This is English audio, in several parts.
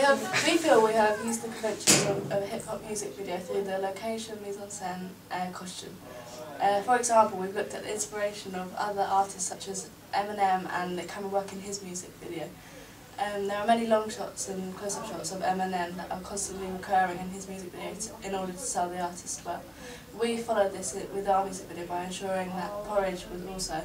We feel we have used the conventions of a hip-hop music video through the location, mise-en-scène and costume. For example, we've looked at the inspiration of other artists such as Eminem and the camera work in his music video. There are many long shots and close-up shots of Eminem that are constantly recurring in his music videos in order to sell the artist well. We followed this with our music video by ensuring that Porridge was also,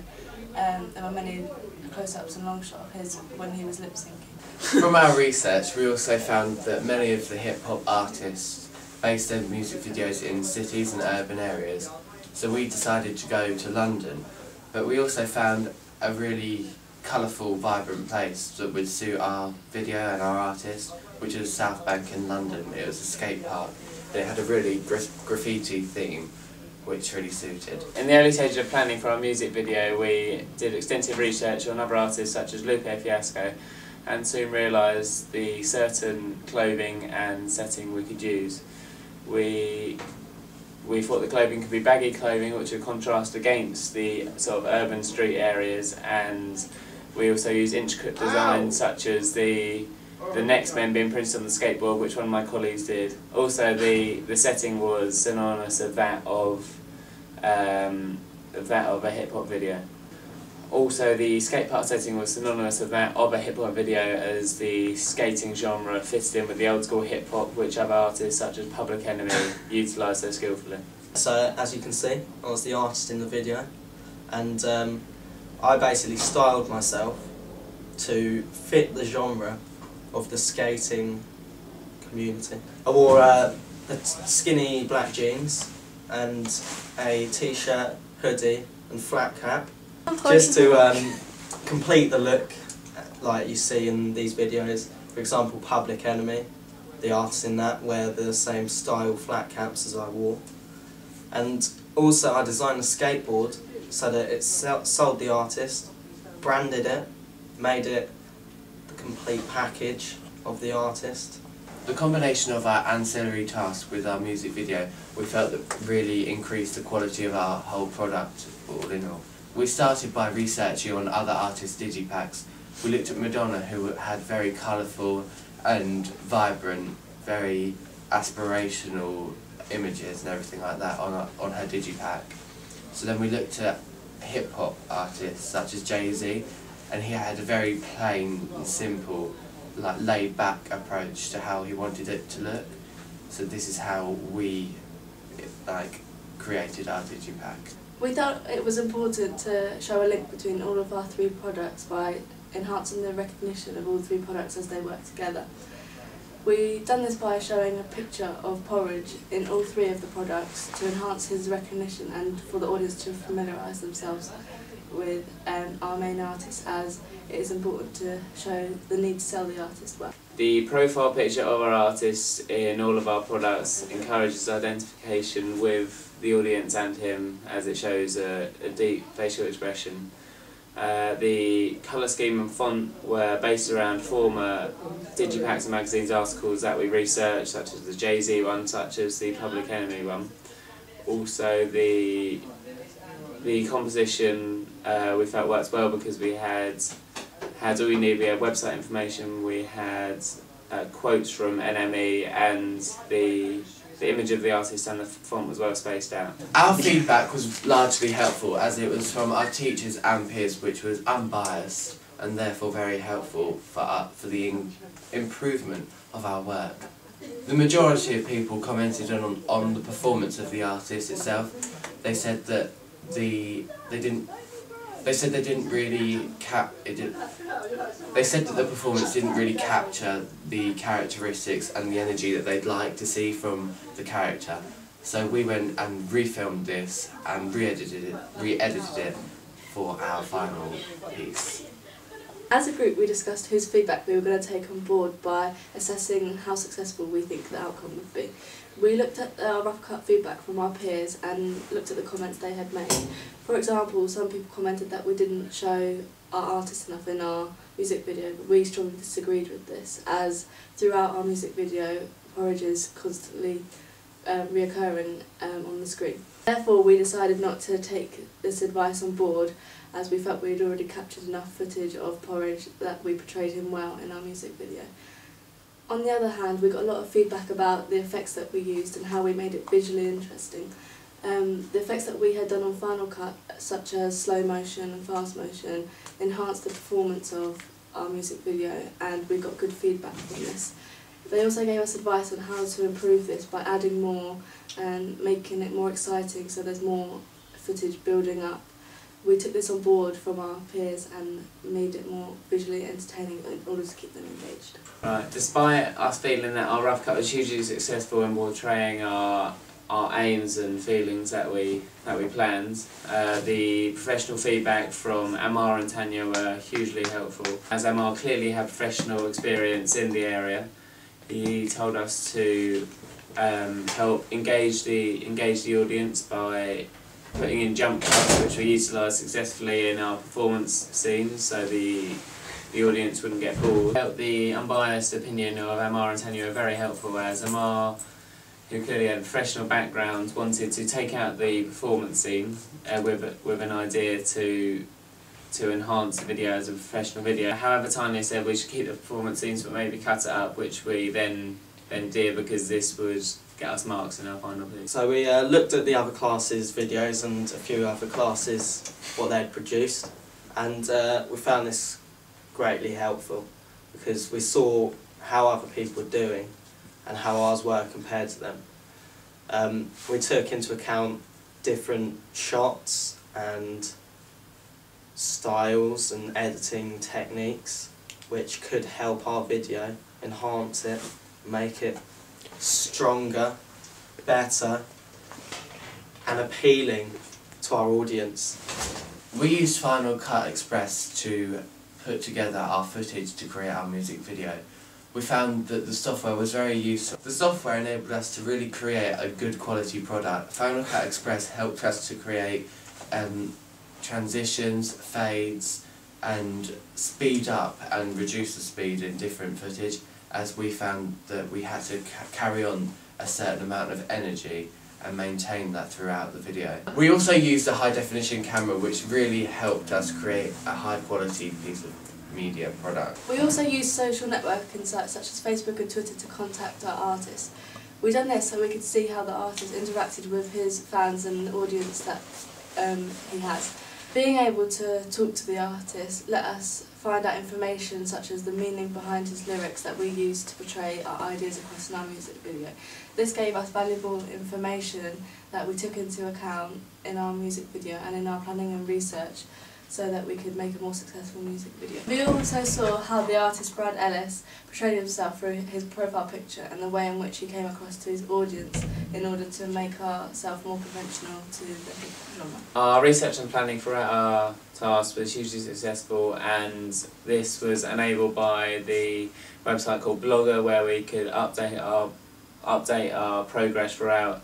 there were many close-ups and long shots of his when he was lip-syncing. From our research, we also found that many of the hip-hop artists based their music videos in cities and urban areas, so we decided to go to London. But we also found a really colourful, vibrant place that would suit our video and our artist, which is South Bank in London. It was a skate park. It had a really graffiti theme, which really suited. In the early stages of planning for our music video, we did extensive research on other artists such as Lupe Fiasco, and soon realised the certain clothing and setting we could use. We thought the clothing could be baggy clothing, which would contrast against the sort of urban street areas, and we also used intricate designs such as the next men being printed on the skateboard, which one of my colleagues did. Also, the setting was synonymous of that of a hip hop video. Also, the skate park setting was synonymous of that of a hip hop video, as the skating genre fitted in with the old school hip hop, which other artists such as Public Enemy utilised so skillfully. So, as you can see, I was the artist in the video, and I basically styled myself to fit the genre of the skating community. I wore skinny black jeans and a t-shirt, hoodie and flat cap, just to complete the look like you see in these videos. For example, Public Enemy, the artists in that wear the same style flat caps as I wore. And also I designed a skateboard so that it sold the artist, branded it, made it the complete package of the artist. The combination of our ancillary tasks with our music video, we felt that really increased the quality of our whole product, all in all. We started by researching on other artists' digipacks. We looked at Madonna, who had very colourful and vibrant, very aspirational images and everything like that on her digipack. So then we looked at hip-hop artists such as Jay-Z, and he had a very plain and simple, like laid-back approach to how he wanted it to look. So this is how we created our digipack. We thought it was important to show a link between all of our three products by enhancing the recognition of all three products as they work together. We done this by showing a picture of Porridge in all three of the products to enhance his recognition and for the audience to familiarise themselves with our main artist, as it is important to show the need to sell the artist well. The profile picture of our artists in all of our products encourages identification with the audience and him, as it shows a deep facial expression. The colour scheme and font were based around former Digipacks and magazines articles that we researched, such as the Jay-Z one, such as the Public Enemy one. Also the composition we felt worked well because we had all we needed. We had website information, we had quotes from NME, and the image of the artist and the font was well spaced out. Our feedback was largely helpful, as it was from our teachers and peers, which was unbiased and therefore very helpful for the improvement of our work. The majority of people commented on the performance of the artist itself. They said that they said that the performance didn't really capture the characteristics and the energy that they'd like to see from the character. So we went and refilmed this and re-edited it for our final piece. As a group, we discussed whose feedback we were going to take on board by assessing how successful we think the outcome would be. We looked at our rough cut feedback from our peers and looked at the comments they had made. For example, some people commented that we didn't show our artist enough in our music video, but we strongly disagreed with this, as throughout our music video, Porridge is constantly reoccurring on the screen. Therefore, we decided not to take this advice on board, as we felt we had already captured enough footage of Porridge that we portrayed him well in our music video. On the other hand, we got a lot of feedback about the effects that we used and how we made it visually interesting. The effects that we had done on Final Cut, such as slow motion and fast motion, enhanced the performance of our music video, and we got good feedback from this. They also gave us advice on how to improve this by adding more and making it more exciting, so there's more footage building up. We took this on board from our peers and made it more visually entertaining in order to keep them engaged. Right, despite us feeling that our rough cut was hugely successful in portraying our aims and feelings that we planned, the professional feedback from Amar and Tanya were hugely helpful. As Amar clearly had professional experience in the area, he told us to help engage the audience by putting in jump cuts, which we utilised successfully in our performance scenes, so the audience wouldn't get bored. The unbiased opinion of Amar and Tanya were very helpful, as Amar, who clearly had a professional background, wanted to take out the performance scene with an idea to enhance the video as a professional video. However, Tanya said we should keep the performance scenes but maybe cut it up, which we then did, because this would get us marks in our final piece. So we looked at the other classes' videos and a few other classes, what they'd produced, and we found this greatly helpful because we saw how other people were doing and how ours were compared to them. We took into account different shots and styles and editing techniques which could help our video, enhance it, make it stronger, better and appealing to our audience. We used Final Cut Express to put together our footage to create our music video. We found that the software was very useful. The software enabled us to really create a good quality product. Final Cut Express helped us to create transitions, fades and speed up and reduce the speed in different footage, as we found that we had to carry on a certain amount of energy and maintain that throughout the video. We also used a high definition camera, which really helped us create a high quality piece of media product. We also used social networking sites such as Facebook and Twitter to contact our artist. We done this so we could see how the artist interacted with his fans and the audience that he has. Being able to talk to the artist let us find out information such as the meaning behind his lyrics that we used to portray our ideas across in our music video. This gave us valuable information that we took into account in our music video and in our planning and research, so that we could make a more successful music video. We also saw how the artist Brad Ellis portrayed himself through his profile picture and the way in which he came across to his audience in order to make ourselves more conventional to the hip genre. Our research and planning throughout our task was hugely successful, and this was enabled by the website called Blogger, where we could update our progress throughout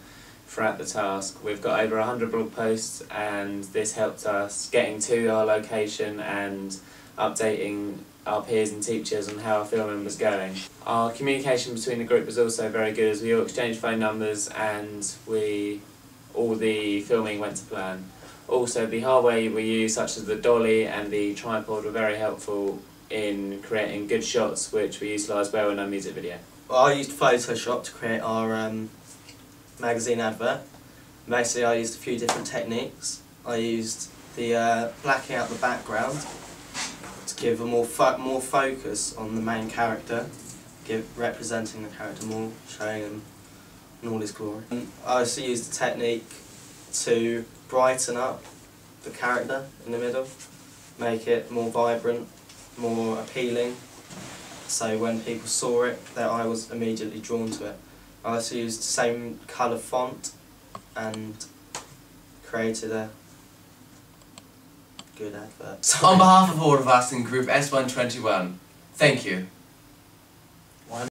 the task. We've got over 100 blog posts, and this helped us getting to our location and updating our peers and teachers on how our filming was going. Our communication between the group was also very good, as we all exchanged phone numbers and all the filming went to plan. Also, the hardware we used, such as the dolly and the tripod, were very helpful in creating good shots, which we utilised well in our music video. Well, I used Photoshop to create our magazine advert. Basically, I used a few different techniques. I used the blacking out the background to give a more focus on the main character, representing the character more, showing him in all his glory. And I also used the technique to brighten up the character in the middle, make it more vibrant, more appealing, so when people saw it, their eye was immediately drawn to it. I also used the same colour font and created a good advert. On behalf of all of us in Group S121, thank you.